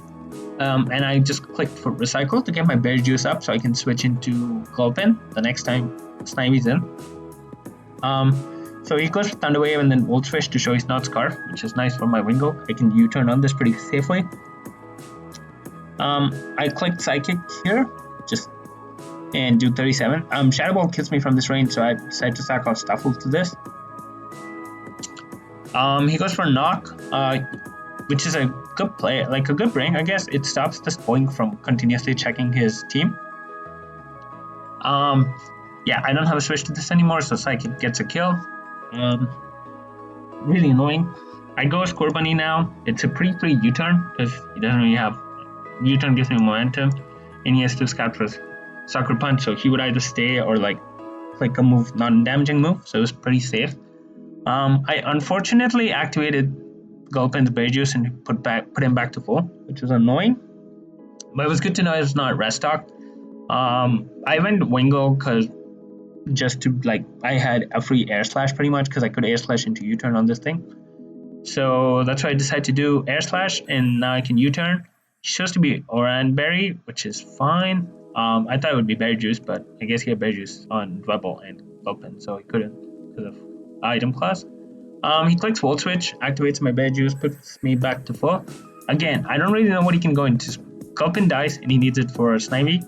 And I just clicked for Recycle to get my Berry Juice up so I can switch into Gulpin the next time Snively's in. So he goes for Thunder Wave and then Volt Switch to show he's not Scarf, which is nice for my Wingo. I can U-turn on this pretty safely. I clicked Psychic here, and do 37. Shadow Ball kills me from this range, so I decided to sack off Stuffle to this. He goes for Knock, which is a good play, like a good bring, I guess. It stops this Boink from continuously checking his team. Yeah, I don't have a switch to this anymore, so Psychic gets a kill. Really annoying. I go Scorbunny now. It's a pretty free U-turn because he doesn't really have U-turn gives me momentum, and he has to scout for Sucker Punch, so he would either stay or like click a move, non-damaging move, so it was pretty safe. I unfortunately activated Gulpin's Berry Juice and put him back to full, which was annoying, but it was good to know it's not restocked. I went Wingo because just to like I had a free Air Slash pretty much because I could Air Slash into U-turn on this thing, so that's why I decided to do Air Slash, and now I can U-turn. He shows to be Oran Berry, which is fine. I thought it would be Berry Juice, but I guess he had Berry Juice on Dwebble and Gulpin, so he couldn't because of item class. He clicks Volt Switch, activates my Berry Juice, puts me back to full. Again, I don't really know what he can go into. Gulpin dies, and he needs it for Snivy.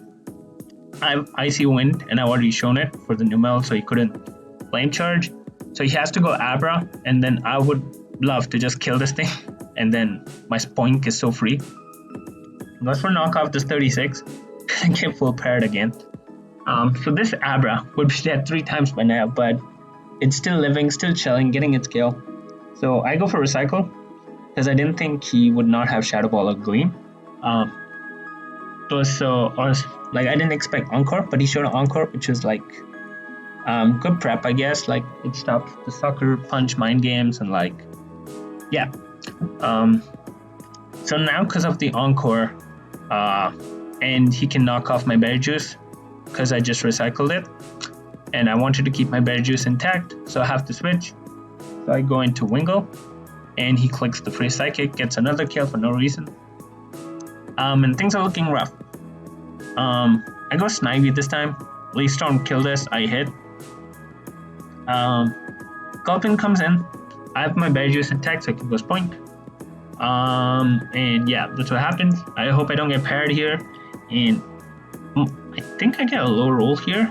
I have Icy Wind, and I've already shown it for the Numel, so he couldn't Flame Charge. So he has to go Abra, and then I would love to just kill this thing, and then my Spoink is so free. Goes for knockoff this 36. And get full parrot again. So this Abra would be dead 3 times by now, but it's still living, still chilling, getting its kill. So I go for Recycle because I didn't think he would not have Shadow Ball or Gleam. I didn't expect Encore, but he showed Encore, which was like good prep, I guess. Like it stops the Sucker Punch mind games and like yeah. So now because of the Encore, and he can knock off my Berry Juice because I just recycled it, and I wanted to keep my Berry Juice intact, so I have to switch. So I go into Wingo, and he clicks the free Psychic, gets another kill for no reason, and things are looking rough. I go Snivy this time. Leaf Storm kill this, I hit. Gulpin comes in, I have my Berry Juice intact, so I can go Spoink. And yeah, that's what happens. I hope I don't get paired here, and I think I get a low roll here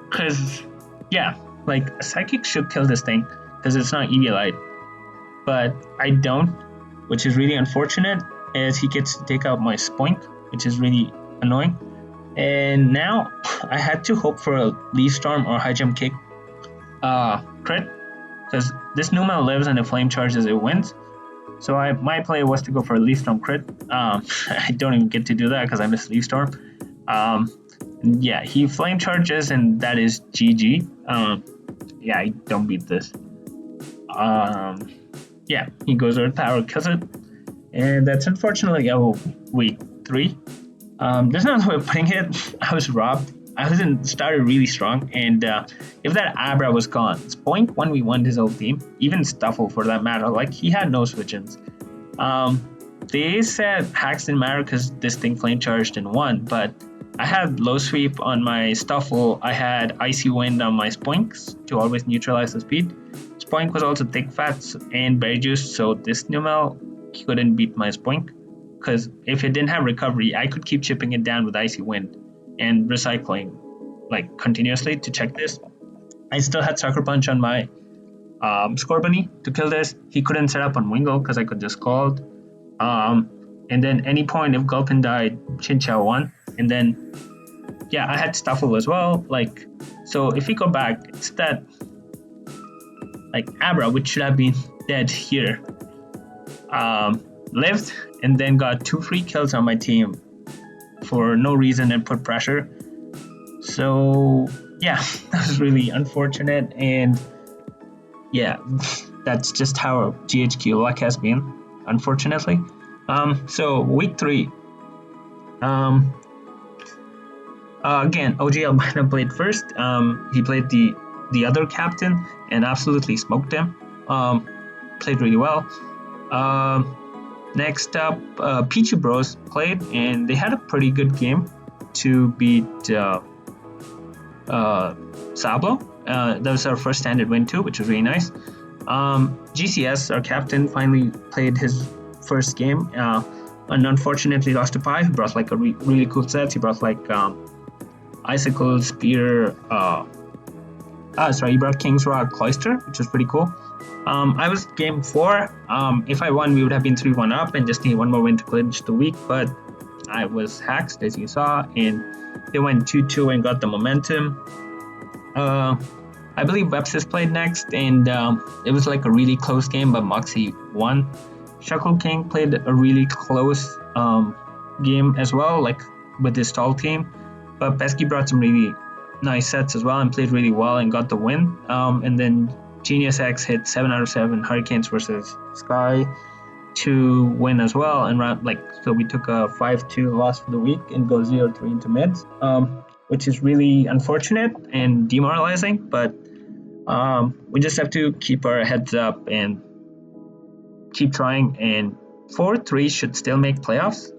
because yeah, like a Psychic should kill this thing because it's not Eviolite, but I don't, which is really unfortunate as he gets to take out my Spoink, which is really annoying. And now I had to hope for a Leaf Storm or High Jump Kick crit, because this Numel lives and if Flame Charges it wins. So my play was to go for a Leaf Storm crit. I don't even get to do that because I missed Leaf Storm. Yeah, he Flame Charges and that is GG. Yeah, I don't beat this. Yeah, he goes Earth Power, kills it. And that's unfortunately week 3. There's no other way of putting it. I was robbed. I started really strong, and if that Abra was gone, Spoink 1v1'd his old team, even Stuffle for that matter, like he had no switch-ins. They said hacks didn't matter because this thing flame charged and won, but I had low sweep on my Stuffle, I had icy wind on my Spoinks to always neutralize the speed. Spoink was also thick fats and berry juice, so this Numel couldn't beat my Spoink, because if it didn't have recovery, I could keep chipping it down with icy wind and recycling like continuously to check this. I still had Sucker Punch on my Scorbunny to kill this. He couldn't set up on Wingo because I could just called. And then any point if Gulpin died, Chinchou won. And then yeah, I had Stuffle as well. Like, so if we go back, it's that like Abra, which should have been dead here. lived and then got 2 free kills on my team for no reason and put pressure. So yeah, that was really unfortunate, and yeah, that's just how GHQ luck has been, unfortunately. So week 3, um, again, OG Albino played first. He played the other captain and absolutely smoked him. Played really well. Next up, Pichu Bros played, and they had a pretty good game to beat Sablo. That was our first standard win too, which was really nice. GCS, our captain, finally played his first game, and unfortunately lost to Pi, who brought like a really cool set. He brought like Icicle, Spear. He brought King's Rod Cloister, which was pretty cool. I was game 4. If I won, we would have been 3-1 up and just need one more win to clinch the week, but I was hacked, as you saw, and they went 2-2 and got the momentum. I believe Websis played next, and it was like a really close game, but Moxie won. Shuckle King played a really close game as well, like with his tall team, but Pesky brought some really nice sets as well and played really well and got the win. And then Genius X hit 7 out of 7 Hurricanes versus Sky to win as well, and so we took a 5-2 loss for the week and go 0-3 into mids, which is really unfortunate and demoralizing, but we just have to keep our heads up and keep trying, and 4-3 should still make playoffs.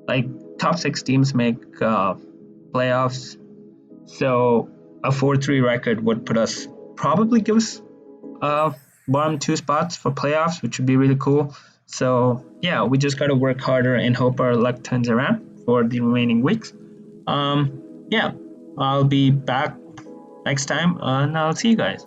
Like top 6 teams make playoffs, so a 4-3 record would probably give us bottom 2 spots for playoffs, which would be really cool. So yeah, we just got to work harder and hope our luck turns around for the remaining weeks. Yeah, I'll be back next time, and I'll see you guys.